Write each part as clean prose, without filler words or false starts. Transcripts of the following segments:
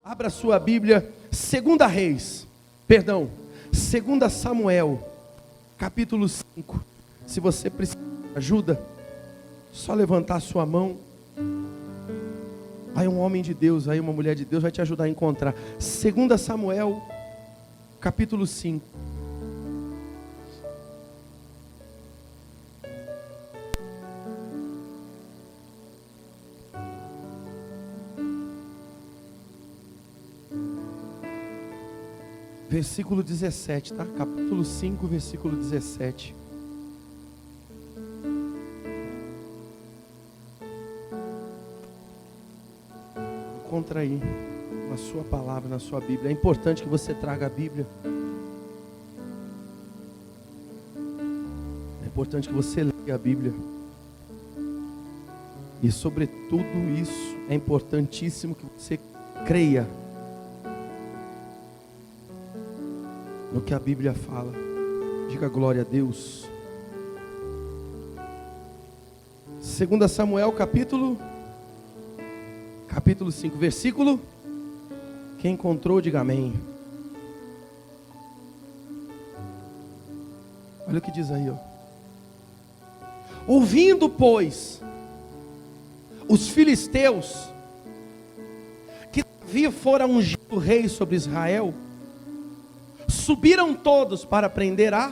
Abra sua Bíblia, 2 Samuel, capítulo 5. Se você precisa de ajuda, só levantar sua mão. Aí um homem de Deus, aí uma mulher de Deus vai te ajudar a encontrar. 2 Samuel, capítulo 5. Versículo 17, tá? Capítulo 5, versículo 17. Encontra aí, na sua palavra, na sua Bíblia. É importante que você traga a Bíblia. É importante que você leia a Bíblia. E sobretudo isso, é importantíssimo que você creia no que a Bíblia fala. Diga glória a Deus. 2 Samuel capítulo 5, versículo. Quem encontrou, diga amém. Olha o que diz aí, ó. Ouvindo, pois, os filisteus que Davi fora ungido rei sobre Israel, subiram todos para prender a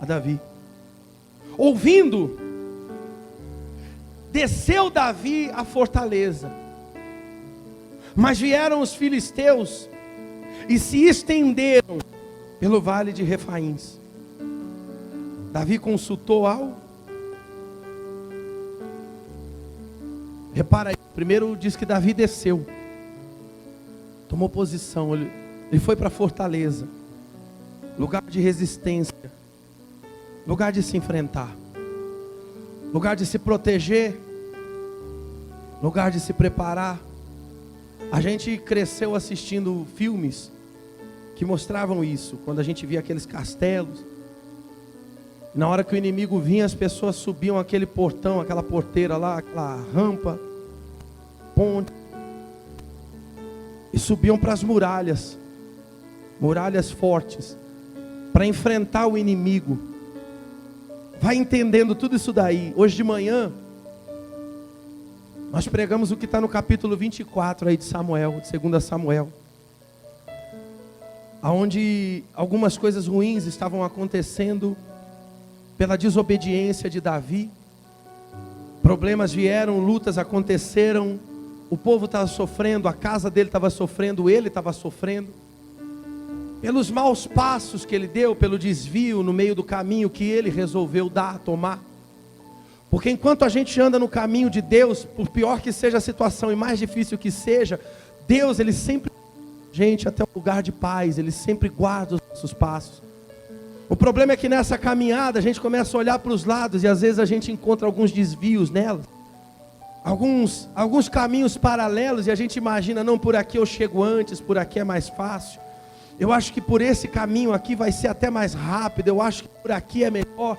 Davi. Ouvindo, desceu Davi à fortaleza, mas vieram os filisteus e se estenderam pelo vale de Refaíns. Davi consultou Repara aí, primeiro diz que Davi desceu, tomou posição, ele foi para a fortaleza, lugar de resistência, lugar de se enfrentar, lugar de se proteger, lugar de se preparar. A gente cresceu assistindo filmes que mostravam isso, quando a gente via aqueles castelos, na hora que o inimigo vinha, as pessoas subiam aquele portão, aquela porteira lá, aquela rampa, ponte, e subiam para as muralhas fortes, para enfrentar o inimigo. Vai entendendo tudo isso daí. Hoje de manhã nós pregamos o que está no capítulo 24 aí de Samuel, de 2 Samuel, aonde algumas coisas ruins estavam acontecendo pela desobediência de Davi. Problemas vieram, lutas aconteceram, o povo estava sofrendo, a casa dele estava sofrendo, ele estava sofrendo, pelos maus passos que ele deu, pelo desvio no meio do caminho que ele resolveu tomar. Porque enquanto a gente anda no caminho de Deus, por pior que seja a situação e mais difícil que seja, Deus, Ele sempre leva a gente até um lugar de paz, Ele sempre guarda os nossos passos. O problema é que nessa caminhada a gente começa a olhar para os lados e às vezes a gente encontra alguns desvios nela, alguns caminhos paralelos, e a gente imagina, não, por aqui eu chego antes, por aqui é mais fácil. Eu acho que por esse caminho aqui vai ser até mais rápido, eu acho que por aqui é melhor.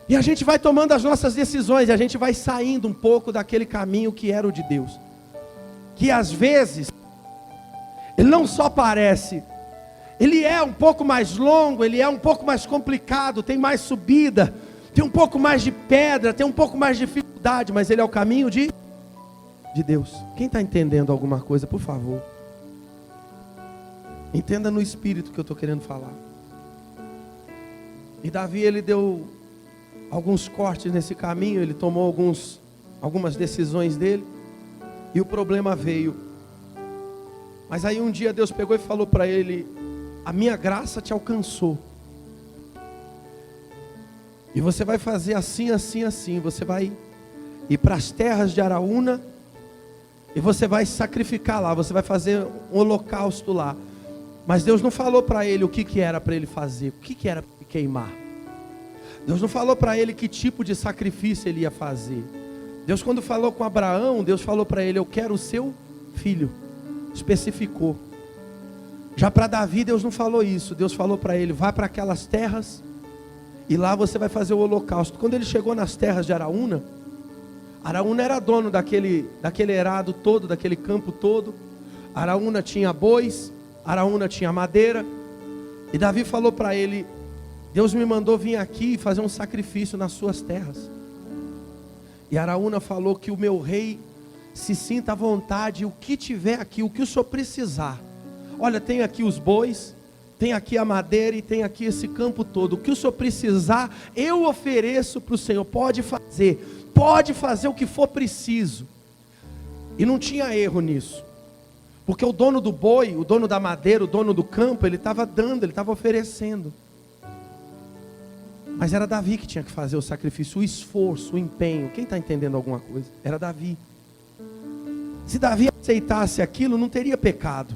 E a gente vai tomando as nossas decisões, e a gente vai saindo um pouco daquele caminho que era o de Deus. Que às vezes, ele não só parece, ele é um pouco mais longo, ele é um pouco mais complicado, tem mais subida, tem um pouco mais de pedra, tem um pouco mais de dificuldade, mas ele é o caminho de Deus. Quem está entendendo alguma coisa, por favor? Entenda no espírito que eu estou querendo falar. E Davi, ele deu alguns cortes nesse caminho, ele tomou algumas decisões dele, e o problema veio. Mas aí um dia Deus pegou e falou para ele: a minha graça te alcançou, e você vai fazer assim, assim, assim. Você vai ir para as terras de Araúna, e você vai sacrificar lá, você vai fazer um holocausto lá. Mas Deus não falou para ele o que era para ele fazer, o que era para ele queimar. Deus não falou para ele que tipo de sacrifício ele ia fazer. Deus, quando falou com Abraão, Deus falou para ele: eu quero o seu filho. Especificou. Já para Davi, Deus não falou isso. Deus falou para ele: vai para aquelas terras, e lá você vai fazer o holocausto. Quando ele chegou nas terras de Araúna, Araúna era dono daquele erado todo, daquele campo todo. Araúna tinha bois, Araúna tinha madeira. E Davi falou para ele: Deus me mandou vir aqui fazer um sacrifício nas suas terras. E Araúna falou que o meu rei se sinta à vontade, o que tiver aqui, o que o senhor precisar. Olha, tem aqui os bois, tem aqui a madeira e tem aqui esse campo todo. O que o senhor precisar, eu ofereço para o Senhor. Pode fazer o que for preciso. E não tinha erro nisso. Porque o dono do boi, o dono da madeira, o dono do campo, ele estava dando, ele estava oferecendo. Mas era Davi que tinha que fazer o sacrifício, o esforço, o empenho. Quem está entendendo alguma coisa? Era Davi. Se Davi aceitasse aquilo, não teria pecado.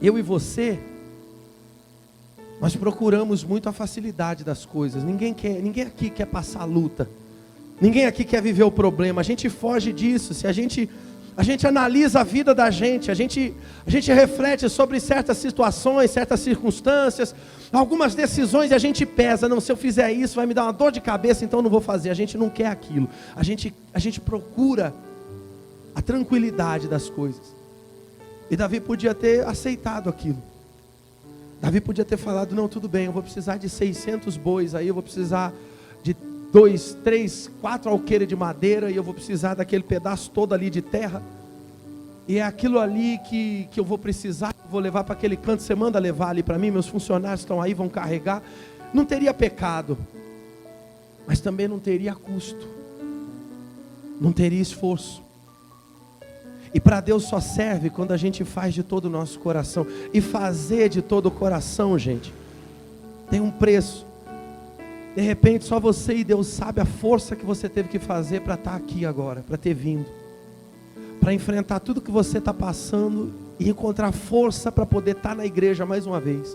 Eu e você, nós procuramos muito a facilidade das coisas. Ninguém aqui quer passar a luta. Ninguém aqui quer viver o problema. A gente foge disso. Se a gente analisa a vida da gente, a gente reflete sobre certas situações, certas circunstâncias, algumas decisões, e a gente pesa: não, se eu fizer isso vai me dar uma dor de cabeça, então não vou fazer. A gente não quer aquilo. A gente procura a tranquilidade das coisas. E Davi podia ter aceitado aquilo. Davi podia ter falado: não, tudo bem, eu vou precisar de 600 bois, aí eu vou precisar de 2, 3, 4 alqueires de madeira, e eu vou precisar daquele pedaço todo ali de terra, e é aquilo ali que eu vou precisar, vou levar para aquele canto, você manda levar ali para mim, meus funcionários estão aí, vão carregar. Não teria pecado, mas também não teria custo, não teria esforço. E para Deus só serve quando a gente faz de todo o nosso coração. E fazer de todo o coração, gente, tem um preço. De repente só você e Deus sabe a força que você teve que fazer para estar aqui agora, para ter vindo, para enfrentar tudo que você está passando e encontrar força para poder estar na igreja mais uma vez,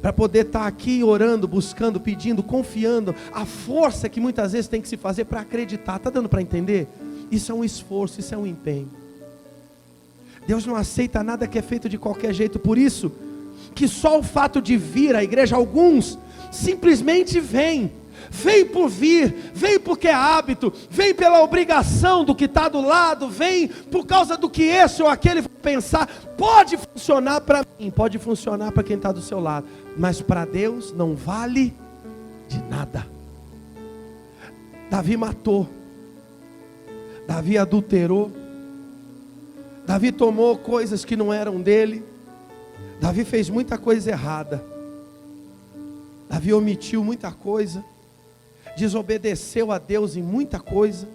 para poder estar aqui orando, buscando, pedindo, confiando. A força que muitas vezes tem que se fazer para acreditar. Está dando para entender? Isso é um esforço, isso é um empenho. Deus não aceita nada que é feito de qualquer jeito. Por isso que só o fato de vir à igreja, alguns simplesmente vêm por vir, vem porque é hábito, vem pela obrigação do que está do lado, vem por causa do que esse ou aquele vai pensar. Pode funcionar para mim, pode funcionar para quem está do seu lado, mas para Deus não vale de nada. Davi matou, Davi adulterou, Davi tomou coisas que não eram dele, Davi fez muita coisa errada, Davi omitiu muita coisa, desobedeceu a Deus em muita coisa.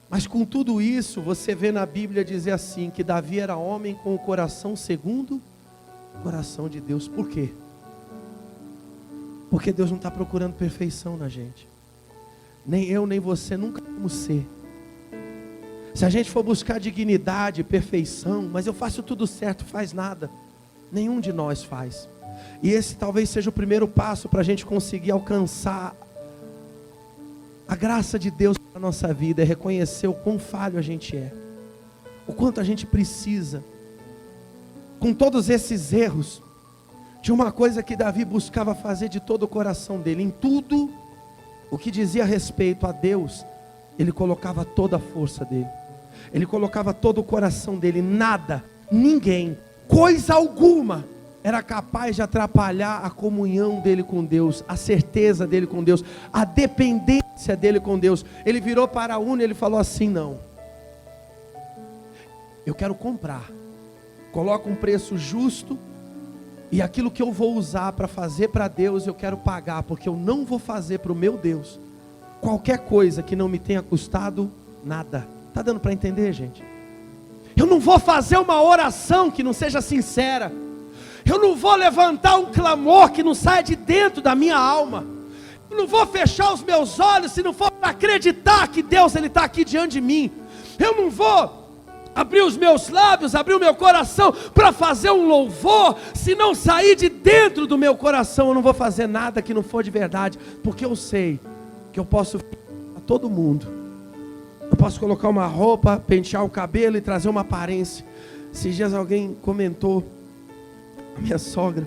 Mas com tudo isso, você vê na Bíblia dizer assim, que Davi era homem com o coração segundo o coração de Deus. Por quê? Porque Deus não está procurando perfeição na gente. Nem eu, nem você nunca vamos ser. Se a gente for buscar dignidade, perfeição, mas eu faço tudo certo, faz nada. Nenhum de nós faz. E esse talvez seja o primeiro passo para a gente conseguir alcançar a graça de Deus na nossa vida, é reconhecer o quão falho a gente é, o quanto a gente precisa, com todos esses erros, de uma coisa que Davi buscava fazer de todo o coração dele. Em tudo o que dizia respeito a Deus, ele colocava toda a força dele, ele colocava todo o coração dele. Nada, ninguém, coisa alguma era capaz de atrapalhar a comunhão dele com Deus, a certeza dele com Deus, a dependência dele com Deus. Ele virou para Araúna e ele falou assim: não, eu quero comprar, coloca um preço justo, e aquilo que eu vou usar para fazer para Deus, eu quero pagar, porque eu não vou fazer para o meu Deus qualquer coisa que não me tenha custado nada. Está dando para entender, gente? Eu não vou fazer uma oração que não seja sincera. Eu não vou levantar um clamor que não saia de dentro da minha alma. Eu não vou fechar os meus olhos se não for para acreditar que Deus está aqui diante de mim. Eu não vou abrir os meus lábios, abrir o meu coração para fazer um louvor, se não sair de dentro do meu coração. Eu não vou fazer nada que não for de verdade, porque eu sei que eu posso a todo mundo. Eu posso colocar uma roupa, pentear o cabelo e trazer uma aparência. Esses dias alguém comentou, a minha sogra,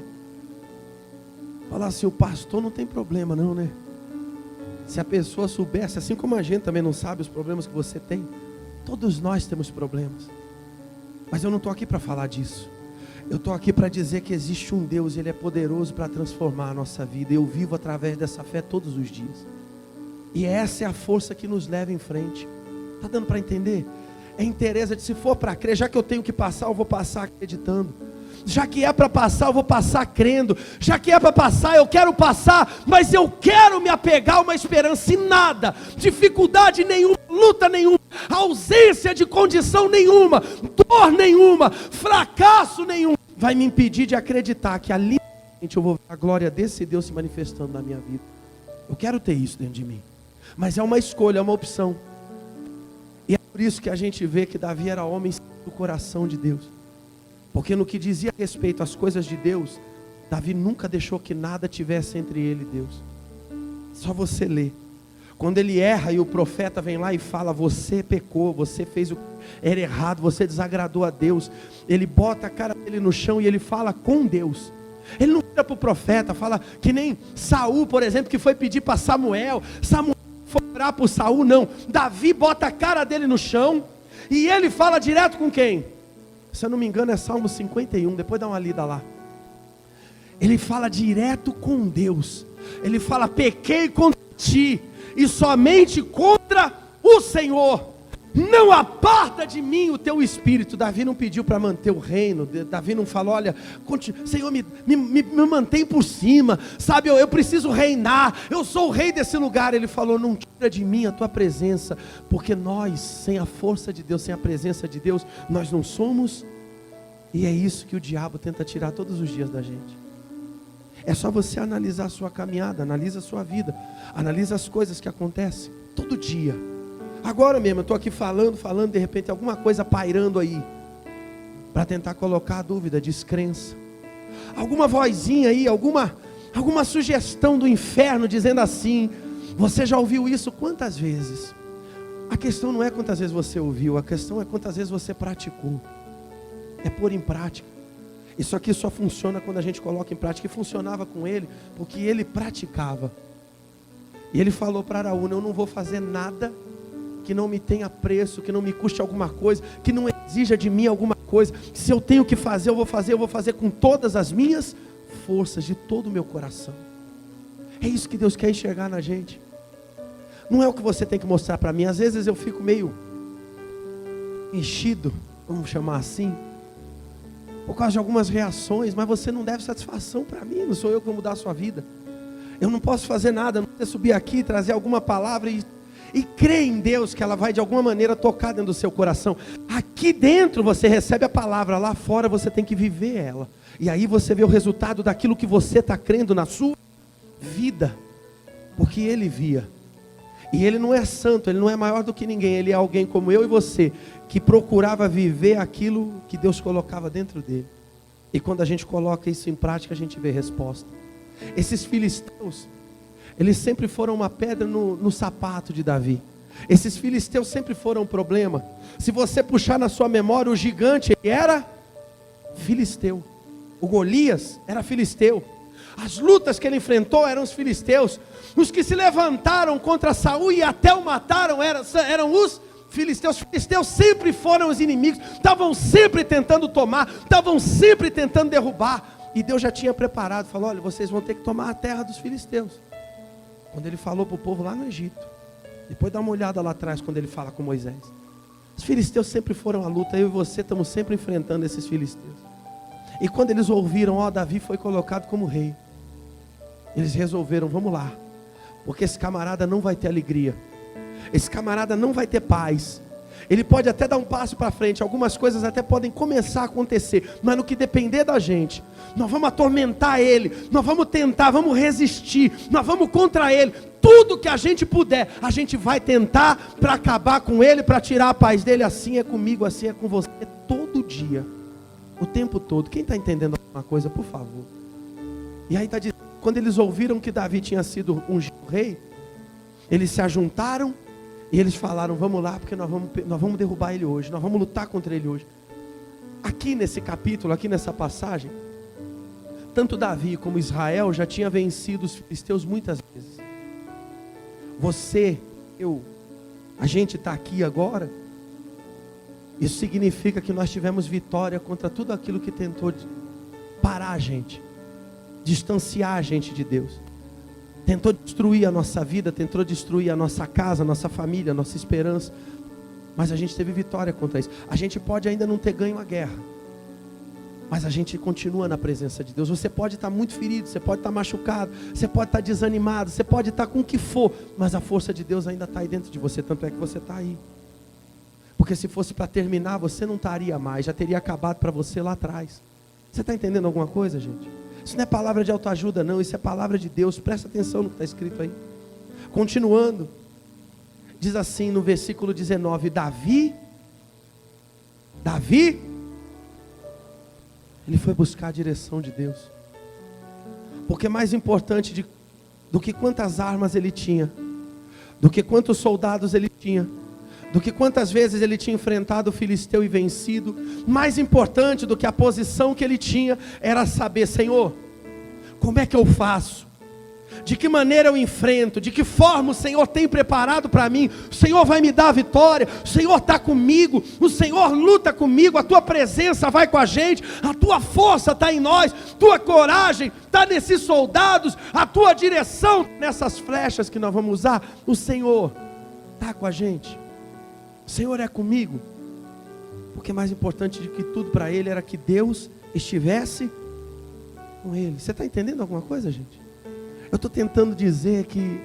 falar assim: o pastor não tem problema não, né? Se a pessoa soubesse, assim como a gente também não sabe os problemas que você tem, todos nós temos problemas. Mas eu não estou aqui para falar disso. Eu estou aqui para dizer que existe um Deus, Ele é poderoso para transformar a nossa vida. Eu vivo através dessa fé todos os dias. E essa é a força que nos leva em frente. Está dando para entender? É em Teresa de, se for para crer, já que eu tenho que passar, eu vou passar acreditando. Já que é para passar, eu vou passar crendo. Já que é para passar, eu quero passar, mas eu quero me apegar a uma esperança, e nada, dificuldade nenhuma, luta nenhuma, ausência de condição nenhuma, dor nenhuma, fracasso nenhum, vai me impedir de acreditar que ali eu vou ver a glória desse Deus se manifestando na minha vida. Eu quero ter isso dentro de mim, mas é uma escolha, é uma opção. E é por isso que a gente vê que Davi era homem do coração de Deus. Porque no que dizia respeito às coisas de Deus, Davi nunca deixou que nada tivesse entre ele e Deus. Só você lê. Quando ele erra e o profeta vem lá e fala, você pecou, você fez o que era errado, você desagradou a Deus. Ele bota a cara dele no chão e ele fala com Deus. Ele não vira para o profeta, fala que nem Saul, por exemplo, que foi pedir para Samuel. Samuel foi orar para Saul, não. Davi bota a cara dele no chão e ele fala direto com quem? Se eu não me engano é Salmo 51, depois dá uma lida lá. Ele fala direto com Deus. Ele fala, pequei contra ti, e somente contra o Senhor. Não aparta de mim o teu espírito. Davi não pediu para manter o reino. Davi não falou, olha, Senhor, me mantém por cima. Sabe, eu preciso reinar. Eu sou o rei desse lugar. Ele falou, não tira de mim a tua presença. Porque nós, sem a força de Deus, sem a presença de Deus, nós não somos. E é isso que o diabo tenta tirar todos os dias da gente. É só você analisar a sua caminhada, analisa a sua vida, analisa as coisas que acontecem todo dia. Agora mesmo eu estou aqui falando, de repente alguma coisa pairando aí, para tentar colocar a dúvida, descrença, alguma vozinha aí, alguma sugestão do inferno dizendo assim, você já ouviu isso quantas vezes? A questão não é quantas vezes você ouviu, a questão é quantas vezes você praticou, é pôr em prática. Isso aqui só funciona quando a gente coloca em prática, e funcionava com ele, porque ele praticava, e ele falou para Araúna, eu não vou fazer nada que não me tenha preço, que não me custe alguma coisa, que não exija de mim alguma coisa. Se eu tenho que fazer, eu vou fazer com todas as minhas forças, de todo o meu coração. É isso que Deus quer enxergar na gente. Não é o que você tem que mostrar para mim. Às vezes eu fico meio enchido, vamos chamar assim, por causa de algumas reações, mas você não deve satisfação para mim, não sou eu que vou mudar a sua vida. Eu não posso fazer nada, não posso subir aqui, trazer alguma palavra e crer em Deus que ela vai de alguma maneira tocar dentro do seu coração. Aqui dentro você recebe a palavra, lá fora você tem que viver ela. E aí você vê o resultado daquilo que você está crendo na sua vida. Porque ele via. E ele não é santo, ele não é maior do que ninguém. Ele é alguém como eu e você, que procurava viver aquilo que Deus colocava dentro dele. E quando a gente coloca isso em prática, a gente vê resposta. Esses filisteus, eles sempre foram uma pedra no sapato de Davi. Esses filisteus sempre foram um problema. Se você puxar na sua memória, o gigante ele era filisteu. O Golias era filisteu. As lutas que ele enfrentou eram os filisteus. Os que se levantaram contra Saul e até o mataram eram os filisteus. Os filisteus sempre foram os inimigos. Estavam sempre tentando tomar. Estavam sempre tentando derrubar. E Deus já tinha preparado. Falou, olha, vocês vão ter que tomar a terra dos filisteus. Quando ele falou para o povo lá no Egito. Depois dá uma olhada lá atrás quando ele fala com Moisés. Os filisteus sempre foram à luta. Eu e você estamos sempre enfrentando esses filisteus. E quando eles ouviram, Davi foi colocado como rei. Eles resolveram, vamos lá. Porque esse camarada não vai ter alegria. Esse camarada não vai ter paz. Ele pode até dar um passo para frente. Algumas coisas até podem começar a acontecer. Mas no que depender da gente, nós vamos atormentar ele. Nós vamos tentar, vamos resistir. Nós vamos contra ele. Tudo que a gente puder, a gente vai tentar para acabar com ele, para tirar a paz dele. Assim é comigo, assim é com você. Todo dia. O tempo todo. Quem está entendendo alguma coisa, por favor. E aí está dizendo, quando eles ouviram que Davi tinha sido ungido rei, eles se ajuntaram e eles falaram, vamos lá, porque nós vamos derrubar ele hoje, nós vamos lutar contra ele hoje. Aqui nesse capítulo, aqui nessa passagem, tanto Davi como Israel já tinha vencido os filisteus muitas vezes. Você, a gente está aqui agora, Isso significa que nós tivemos vitória contra tudo aquilo que tentou parar a gente, distanciar a gente de Deus. Tentou destruir a nossa vida, tentou destruir a nossa casa, a nossa família, a nossa esperança. Mas a gente teve vitória contra isso. A gente pode ainda não ter ganho a guerra, mas a gente continua na presença de Deus. Você pode estar muito ferido, você pode estar machucado, você pode estar desanimado, você pode estar com o que for, mas a força de Deus ainda está aí dentro de você, tanto é que você está aí. Porque se fosse para terminar, você não estaria mais, já teria acabado para você lá atrás. Você está entendendo alguma coisa, gente? Isso não é palavra de autoajuda não, isso é palavra de Deus. Presta atenção no que está escrito aí. Continuando, diz assim no versículo 19, Davi, ele foi buscar a direção de Deus. Porque mais importante do que quantas armas ele tinha, do que quantos soldados ele tinha, do que quantas vezes ele tinha enfrentado o filisteu e vencido, mais importante do que a posição que ele tinha, era saber, Senhor, como é que eu faço? De que maneira eu enfrento? De que forma o Senhor tem preparado para mim? O Senhor vai me dar a vitória, o Senhor está comigo, o Senhor luta comigo, a tua presença vai com a gente, a tua força está em nós, tua coragem está nesses soldados, a tua direção nessas flechas que nós vamos usar. O Senhor está com a gente, o Senhor é comigo, porque mais importante do que tudo para ele era que Deus estivesse com ele. Você está entendendo alguma coisa, gente? Eu estou tentando dizer que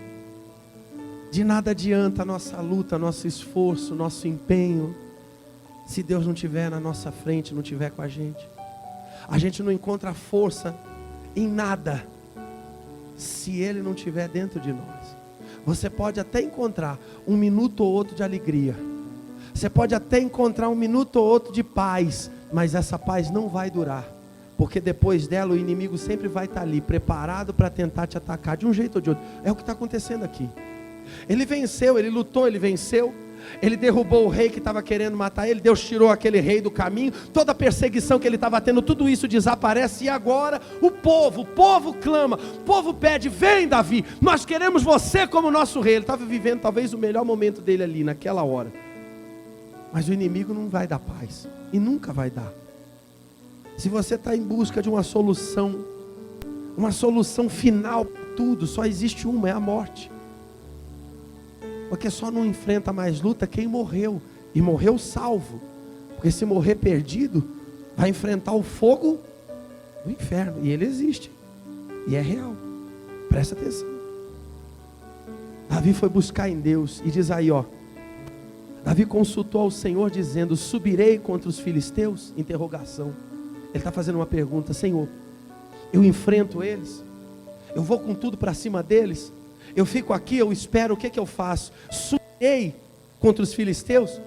de nada adianta a nossa luta, nosso esforço, nosso empenho, se Deus não estiver na nossa frente, não estiver com a gente. A gente não encontra força em nada, se Ele não estiver dentro de nós. Você pode até encontrar um minuto ou outro de alegria, você pode até encontrar um minuto ou outro de paz, mas essa paz não vai durar. Porque depois dela o inimigo sempre vai estar ali, preparado para tentar te atacar, de um jeito ou de outro. É o que está acontecendo aqui. Ele venceu, ele lutou, ele venceu. Ele derrubou o rei que estava querendo matar ele. Deus tirou aquele rei do caminho. Toda a perseguição que ele estava tendo, tudo isso desaparece. E agora o povo clama, o povo pede, vem Davi, nós queremos você como nosso rei. Ele estava vivendo talvez o melhor momento dele ali, naquela hora. Mas o inimigo não vai dar paz, e nunca vai dar. Se você está em busca de uma solução final para tudo, só existe uma, é a morte. Porque só não enfrenta mais luta quem morreu, e morreu salvo. Porque se morrer perdido, vai enfrentar o fogo do inferno, e ele existe, e é real. Presta atenção. Davi foi buscar em Deus, e diz aí, Davi consultou ao Senhor dizendo, subirei contra os filisteus? Interrogação. Ele está fazendo uma pergunta, Senhor, eu enfrento eles? Eu vou com tudo para cima deles? Eu fico aqui, eu espero, o que eu faço? Subirei contra os filisteus?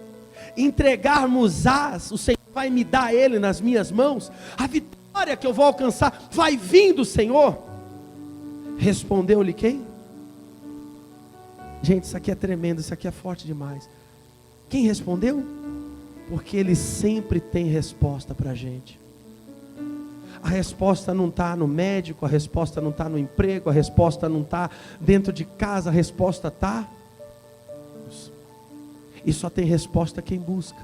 Entregarmos-ás, o Senhor vai me dar ele nas minhas mãos? A vitória que eu vou alcançar vai vir do Senhor? Respondeu-lhe quem? Gente, isso aqui é tremendo, isso aqui é forte demais. Quem respondeu? Porque Ele sempre tem resposta para a gente. A resposta não está no médico, a resposta não está no emprego, a resposta não está dentro de casa, a resposta está. E só tem resposta quem busca.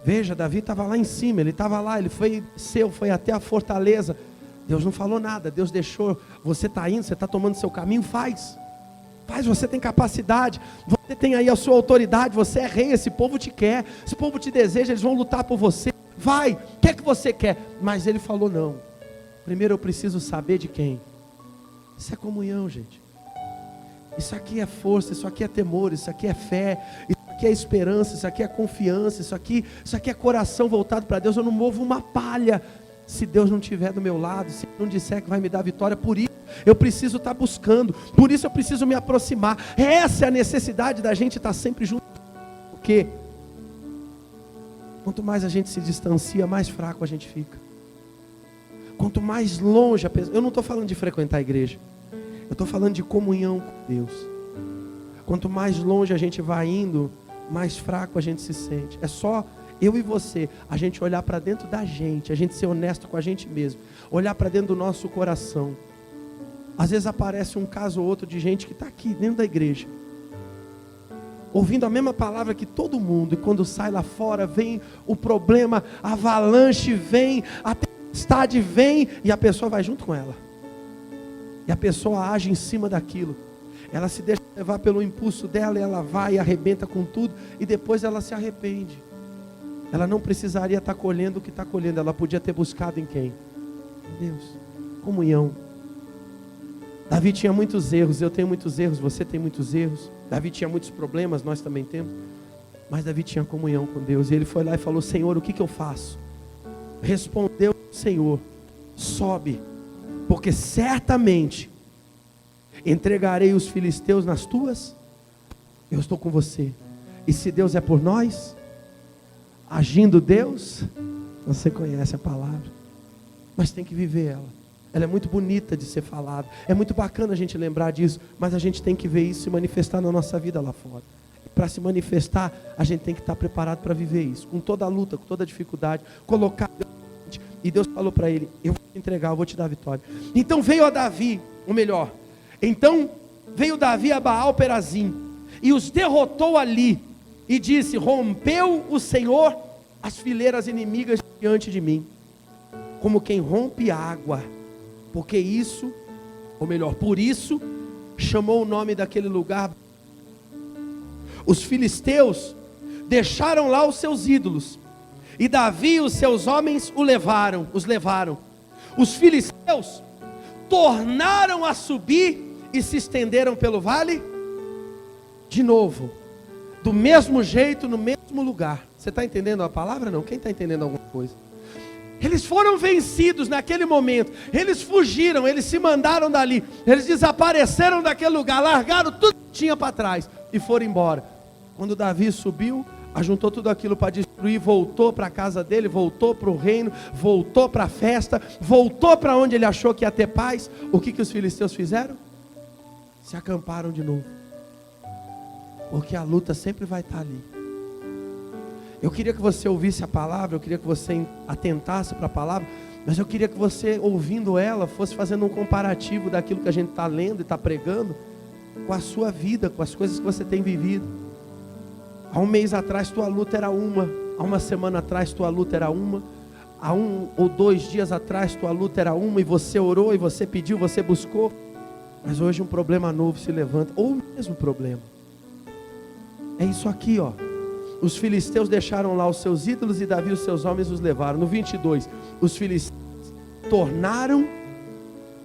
Veja, Davi estava lá em cima, ele estava lá, ele foi até a fortaleza. Deus não falou nada, Deus deixou. Você está indo, você está tomando seu caminho, faz, você tem capacidade, você tem aí a sua autoridade, você é rei, esse povo te quer, esse povo te deseja, eles vão lutar por você. Vai, o que você quer? Mas ele falou não. Primeiro eu preciso saber de quem. Isso é comunhão, gente. Isso aqui é força, isso aqui é temor, isso aqui é fé, isso aqui é esperança, isso aqui é confiança, isso aqui é coração voltado para Deus. Eu não movo uma palha se Deus não estiver do meu lado, se não disser que vai me dar vitória. Por isso eu preciso estar buscando, por isso eu preciso me aproximar. Essa é a necessidade da gente estar sempre junto. Porque quanto mais a gente se distancia, mais fraco a gente fica. Quanto mais longe a pessoa... Eu não estou falando de frequentar a igreja, eu estou falando de comunhão com Deus. Quanto mais longe a gente vai indo, mais fraco a gente se sente. É só eu e você, a gente olhar para dentro da gente, a gente ser honesto com a gente mesmo, olhar para dentro do nosso coração. Às vezes aparece um caso ou outro de gente que está aqui dentro da igreja, ouvindo a mesma palavra que todo mundo, e quando sai lá fora, vem o problema, a avalanche vem, a tempestade vem, e a pessoa vai junto com ela. E a pessoa age em cima daquilo. Ela se deixa levar pelo impulso dela, e ela vai e arrebenta com tudo, e depois ela se arrepende. Ela não precisaria estar colhendo o que está colhendo, ela podia ter buscado em quem? Deus. Comunhão. Davi tinha muitos erros, eu tenho muitos erros, você tem muitos erros. Davi tinha muitos problemas, nós também temos. Mas Davi tinha comunhão com Deus, e ele foi lá e falou: Senhor, o que eu faço? Respondeu o Senhor: sobe, porque certamente entregarei os filisteus nas tuas. Eu estou com você. E se Deus é por nós, agindo Deus, você conhece a palavra, mas tem que viver ela. Ela é muito bonita de ser falada, é muito bacana a gente lembrar disso, mas a gente tem que ver isso se manifestar na nossa vida lá fora. Para se manifestar, a gente tem que estar preparado para viver isso, com toda a luta, com toda a dificuldade, colocar Deus. E Deus falou para ele: eu vou te entregar, eu vou te dar a vitória. Então veio a Davi, ou melhor, então veio Davi a Baal Perazim, e os derrotou ali, e disse: rompeu o Senhor as fileiras inimigas diante de mim, como quem rompe água, porque isso, ou melhor, por isso, chamou o nome daquele lugar. Os filisteus deixaram lá os seus ídolos, e Davi e os seus homens os levaram. Os filisteus tornaram a subir e se estenderam pelo vale de novo, do mesmo jeito, no mesmo lugar. Você está entendendo a palavra? Não? Quem está entendendo alguma coisa? Eles foram vencidos naquele momento, eles fugiram, eles se mandaram dali, eles desapareceram daquele lugar, largaram tudo que tinha para trás e foram embora. Quando Davi subiu, ajuntou tudo aquilo para destruir, voltou para a casa dele, voltou para o reino, voltou para a festa, voltou para onde ele achou que ia ter paz. O que os filisteus fizeram? Se acamparam de novo, porque a luta sempre vai estar ali. Eu queria que você ouvisse a palavra, eu queria que você atentasse para a palavra, mas eu queria que você, ouvindo ela, fosse fazendo um comparativo daquilo que a gente está lendo e está pregando com a sua vida, com as coisas que você tem vivido. Há um mês atrás tua luta era uma, há uma semana atrás tua luta era uma, há 1 ou 2 dias atrás tua luta era uma, e você orou, e você pediu, você buscou, mas hoje um problema novo se levanta, ou o mesmo problema. É isso aqui, ó. Os filisteus deixaram lá os seus ídolos, e Davi e os seus homens os levaram. No 22, os filisteus tornaram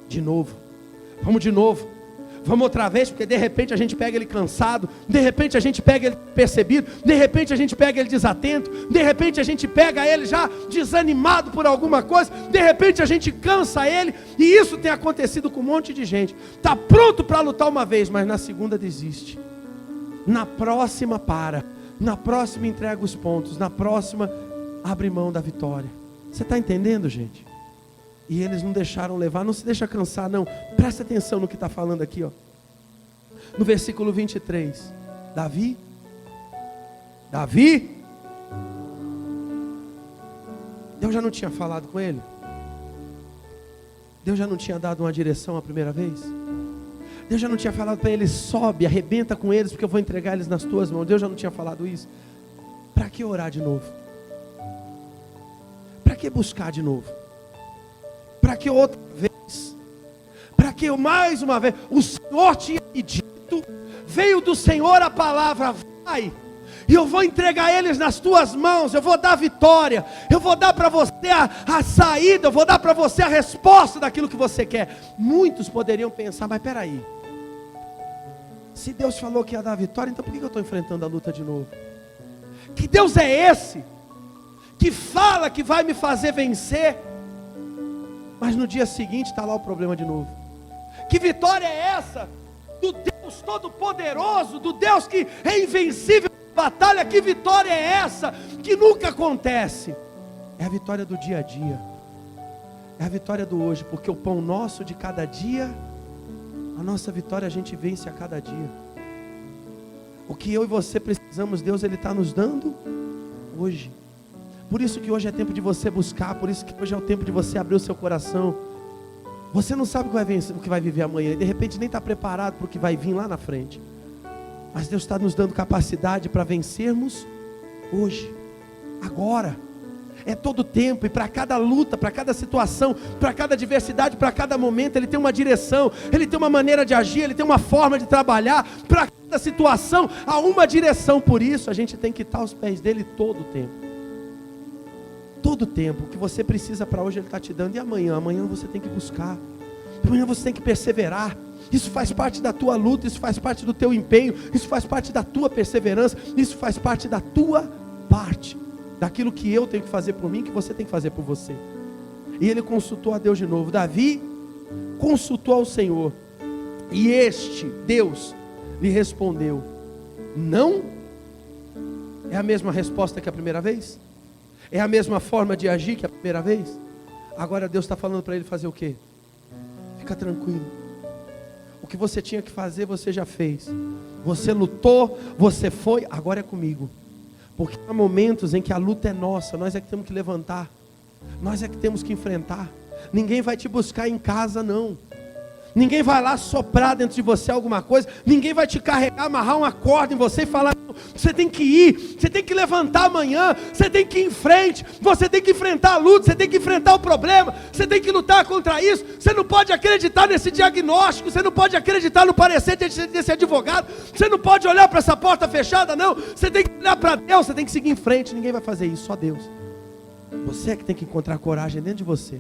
de novo. Vamos de novo. Vamos outra vez, porque de repente a gente pega ele cansado, de repente a gente pega ele percebido, de repente a gente pega ele desatento, de repente a gente pega ele já desanimado por alguma coisa, de repente a gente cansa ele, e isso tem acontecido com um monte de gente. Está pronto para lutar uma vez, mas na segunda desiste. Na próxima para. Na próxima entrega os pontos, na próxima abre mão da vitória. Você está entendendo, gente? E eles não deixaram levar, não se deixa cansar não. Presta atenção no que está falando aqui, ó. No versículo 23, Davi, Deus já não tinha falado com ele? Deus já não tinha dado uma direção a primeira vez? Deus já não tinha falado para ele: sobe, arrebenta com eles, porque eu vou entregar eles nas tuas mãos? Deus já não tinha falado isso? Para que orar de novo? Para que buscar de novo? Para que outra vez? Para que mais uma vez? O Senhor tinha me dito, veio do Senhor a palavra: vai, e eu vou entregar eles nas tuas mãos, eu vou dar a vitória, eu vou dar para você a saída, eu vou dar para você a resposta daquilo que você quer. Muitos poderiam pensar: mas peraí, se Deus falou que ia dar a vitória, então por que eu estou enfrentando a luta de novo? Que Deus é esse, que fala que vai me fazer vencer, mas no dia seguinte está lá o problema de novo? Que vitória é essa? Do Deus Todo-Poderoso, do Deus que é invencível na batalha. Que vitória é essa? Que nunca acontece. É a vitória do dia a dia, é a vitória do hoje, porque o pão nosso de cada dia, a nossa vitória a gente vence a cada dia. O que eu e você precisamos, Deus Ele está nos dando hoje. Por isso que hoje é tempo de você buscar, por isso que hoje é o tempo de você abrir o seu coração. Você não sabe o que vai viver amanhã, e de repente nem está preparado para o que vai vir lá na frente. Mas Deus está nos dando capacidade para vencermos hoje, agora. É todo tempo, e para cada luta, para cada situação, para cada adversidade, para cada momento, Ele tem uma direção, Ele tem uma maneira de agir, Ele tem uma forma de trabalhar. Para cada situação há uma direção. Por isso a gente tem que estar aos pés dEle todo o tempo. Todo o tempo. O que você precisa para hoje Ele está te dando. E amanhã? Amanhã você tem que buscar. Amanhã você tem que perseverar. Isso faz parte da tua luta, isso faz parte do teu empenho, isso faz parte da tua perseverança, isso faz parte da tua parte. Daquilo que eu tenho que fazer por mim, que você tem que fazer por você. E ele consultou a Deus de novo. Davi consultou ao Senhor, e este Deus lhe respondeu: não. É a mesma resposta que a primeira vez? É a mesma forma de agir que a primeira vez? Agora Deus está falando para ele fazer o quê? Fica tranquilo. O que você tinha que fazer, você já fez. Você lutou, você foi, agora é comigo. Porque há momentos em que a luta é nossa, nós é que temos que levantar, nós é que temos que enfrentar. Ninguém vai te buscar em casa, não. Ninguém vai lá soprar dentro de você alguma coisa. Ninguém vai te carregar, amarrar uma corda em você e falar: você tem que ir, você tem que levantar amanhã, você tem que ir em frente, você tem que enfrentar a luta, você tem que enfrentar o problema, você tem que lutar contra isso. Você não pode acreditar nesse diagnóstico, você não pode acreditar no parecer desse advogado, você não pode olhar para essa porta fechada, não. Você tem que olhar para Deus, você tem que seguir em frente. Ninguém vai fazer isso, só Deus. Você é que tem que encontrar coragem dentro de você,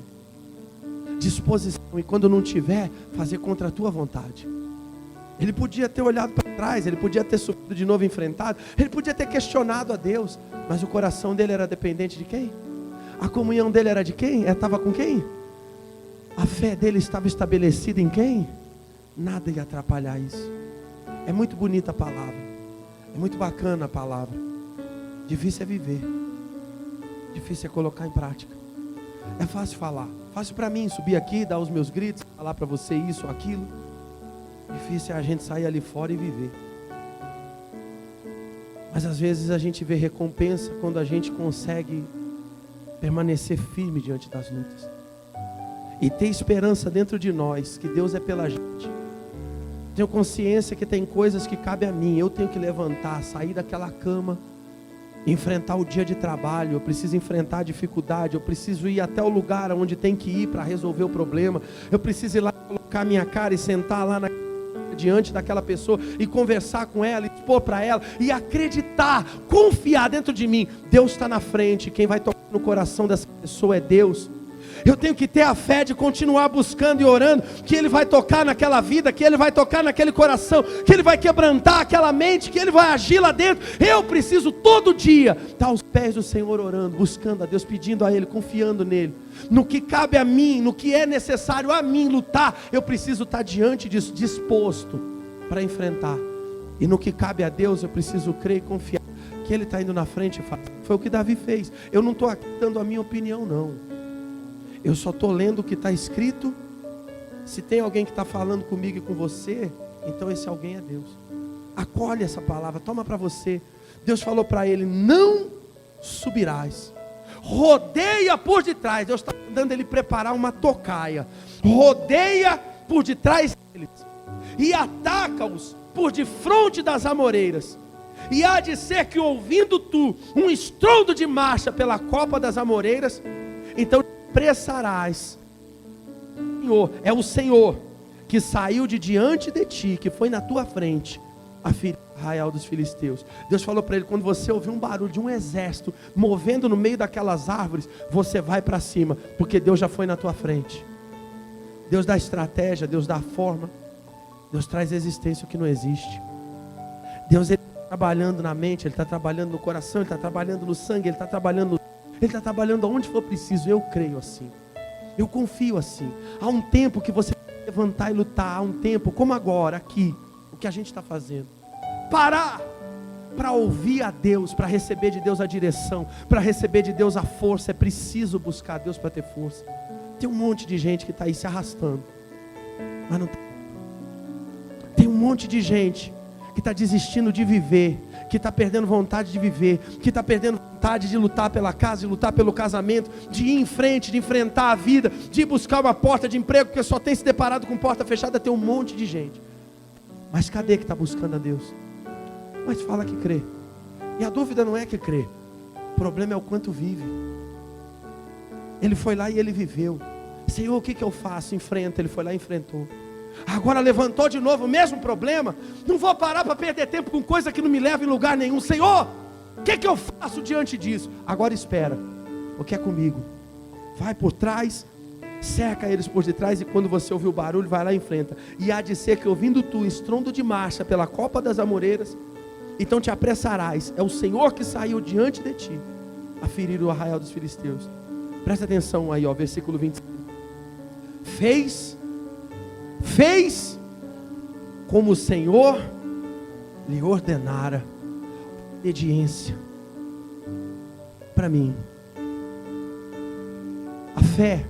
disposição, e quando não tiver, fazer contra a tua vontade. Ele podia ter olhado para trás, ele podia ter subido de novo, enfrentado, ele podia ter questionado a Deus, mas o coração dele era dependente de quem? A comunhão dele era de quem? Estava com quem? A fé dele estava estabelecida em quem? Nada ia atrapalhar isso. É muito bonita a palavra, é muito bacana a palavra. Difícil é viver, difícil é colocar em prática. É fácil falar, fácil para mim subir aqui, dar os meus gritos, falar para você isso ou aquilo. Difícil é a gente sair ali fora e viver. Mas às vezes a gente vê recompensa quando a gente consegue permanecer firme diante das lutas e ter esperança dentro de nós que Deus é pela gente. Tenho consciência que tem coisas que cabe a mim. Eu tenho que levantar, sair daquela cama, enfrentar o dia de trabalho. Eu preciso enfrentar a dificuldade. Eu preciso ir até o lugar onde tem que ir para resolver o problema. Eu preciso ir lá, colocar minha cara e sentar lá diante daquela pessoa e conversar com ela, expor para ela e acreditar, confiar dentro de mim. Deus está na frente. Quem vai tocar no coração dessa pessoa é Deus. Eu tenho que ter a fé de continuar buscando e orando, que Ele vai tocar naquela vida, que Ele vai tocar naquele coração, que Ele vai quebrantar aquela mente, que Ele vai agir lá dentro. Eu preciso todo dia estar aos pés do Senhor orando, buscando a Deus, pedindo a Ele, confiando nele. No que cabe a mim, no que é necessário a mim lutar, eu preciso estar diante disso, disposto para enfrentar. E no que cabe a Deus, eu preciso crer e confiar que Ele está indo na frente e faz. Foi o que Davi fez. Eu não estou aqui dando a minha opinião, não. Eu só estou lendo o que está escrito. Se tem alguém que está falando comigo e com você, então esse alguém é Deus. Acolhe essa palavra, toma para você. Deus falou para ele: não subirás. Rodeia por detrás. Deus está mandando ele preparar uma tocaia. Rodeia por detrás deles e ataca-os por defronte das amoreiras. E há de ser que, ouvindo tu um estrondo de marcha pela copa das amoreiras, então apressarás. Senhor, é o Senhor que saiu de diante de ti, que foi na tua frente, a ferir o arraial dos filisteus. Deus falou para ele: quando você ouvir um barulho de um exército movendo no meio daquelas árvores, você vai para cima, porque Deus já foi na tua frente. Deus dá estratégia, Deus dá forma, Deus traz existência o que não existe. Deus está trabalhando na mente, Ele está trabalhando no coração, Ele está trabalhando no sangue, Ele está trabalhando Ele está trabalhando aonde for preciso. Eu creio assim, eu confio assim. Há um tempo que você tem que levantar e lutar. Há um tempo, como agora, aqui, o que a gente está fazendo, parar para ouvir a Deus, para receber de Deus a direção, para receber de Deus a força. É preciso buscar Deus para ter força. Tem um monte de gente que está aí se arrastando, mas não tem um monte de gente que está desistindo de viver, que está perdendo vontade de viver, que está perdendo vontade de lutar pela casa, de lutar pelo casamento, de ir em frente, de enfrentar a vida, de buscar uma porta de emprego, porque só tem se deparado com porta fechada. Tem um monte de gente, mas cadê que está buscando a Deus? mas fala que crê. E a dúvida não é que crê, o problema é o quanto vive. Ele foi lá e ele viveu. Senhor, o que eu faço? Enfrenta. Ele foi lá e enfrentou. Agora levantou de novo o mesmo problema. Não vou parar para perder tempo com coisa que não me leva em lugar nenhum. Senhor, o que eu faço diante disso? Agora espera, porque é comigo. Vai por trás, cerca eles por detrás, e quando você ouvir o barulho, vai lá e enfrenta. E há de ser que ouvindo tu estrondo de marcha pela copa das amoreiras, então te apressarás. É o Senhor que saiu diante de ti a ferir o arraial dos filisteus. Presta atenção aí, ó, versículo 25. Fez como o Senhor lhe ordenara. Obediência. Para mim, a fé,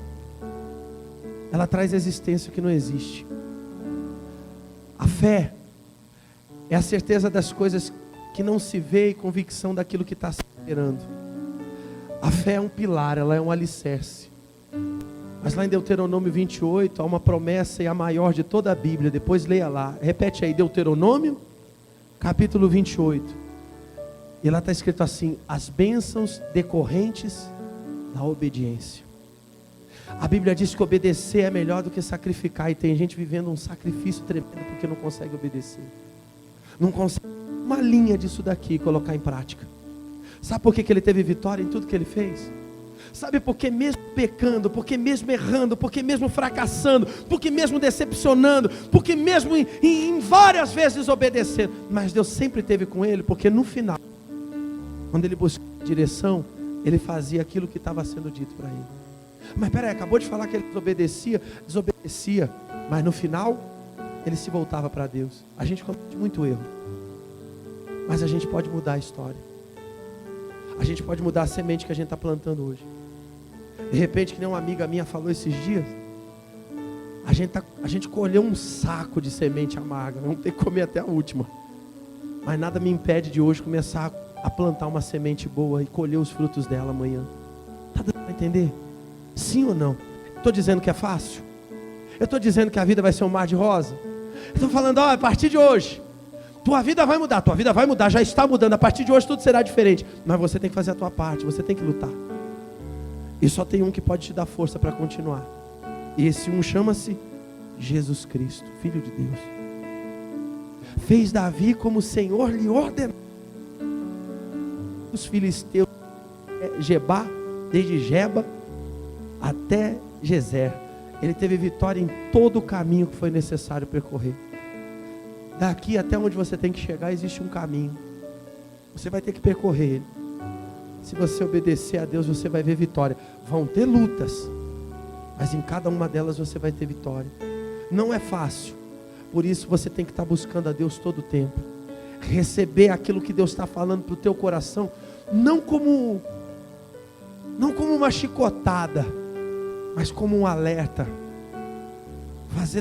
ela traz existência que não existe. A fé é a certeza das coisas que não se vê e convicção daquilo que está se esperando. A fé é um pilar, ela é um alicerce. Mas lá em Deuteronômio 28, há uma promessa, e a maior de toda a Bíblia. Depois leia lá, repete aí, Deuteronômio, capítulo 28. E lá está escrito assim: as bênçãos decorrentes da obediência. A Bíblia diz que obedecer é melhor do que sacrificar. E tem gente vivendo um sacrifício tremendo porque não consegue obedecer. Não consegue uma linha disso daqui colocar em prática. Sabe por que ele teve vitória em tudo que ele fez? Sabe por que mesmo pecando, por que mesmo errando, por que mesmo fracassando, por que mesmo decepcionando, por que mesmo em várias vezes desobedecendo, mas Deus sempre esteve com ele, porque no final, quando ele buscava direção, ele fazia aquilo que estava sendo dito para ele. Mas peraí, acabou de falar que ele desobedecia, mas no final, ele se voltava para Deus. A gente comete muito erro, mas a gente pode mudar a história. A gente pode mudar a semente que a gente está plantando hoje. De repente, que nem uma amiga minha falou esses dias, a gente colheu um saco de semente amarga, vamos ter que comer até a última. Mas nada me impede de hoje começar a plantar uma semente boa e colher os frutos dela amanhã. Está dando para entender? Sim ou não? Estou dizendo que é fácil? Eu estou dizendo que a vida vai ser um mar de rosa? Estou falando, a partir de hoje tua vida vai mudar, já está mudando. A partir de hoje tudo será diferente. Mas você tem que fazer a tua parte, você tem que lutar. E só tem um que pode te dar força para continuar. E esse um chama-se Jesus Cristo, Filho de Deus. Fez Davi como o Senhor lhe ordenou. Os filisteus, Gebá, desde Geba até Gezer. Ele teve vitória em todo o caminho que foi necessário percorrer. Daqui até onde você tem que chegar existe um caminho. Você vai ter que percorrer ele. Se você obedecer a Deus, você vai ver vitória. Vão ter lutas, mas em cada uma delas você vai ter vitória. Não é fácil. Por isso você tem que estar buscando a Deus todo o tempo. Receber aquilo que Deus está falando para o teu coração, não como uma chicotada, mas como um alerta.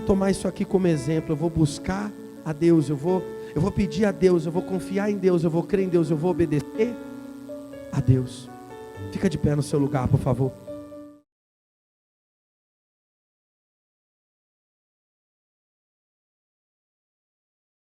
Tomar isso aqui como exemplo. Eu vou buscar a Deus, eu vou pedir a Deus, eu vou confiar em Deus, eu vou crer em Deus, eu vou obedecer a Deus. Fica de pé no seu lugar, por favor.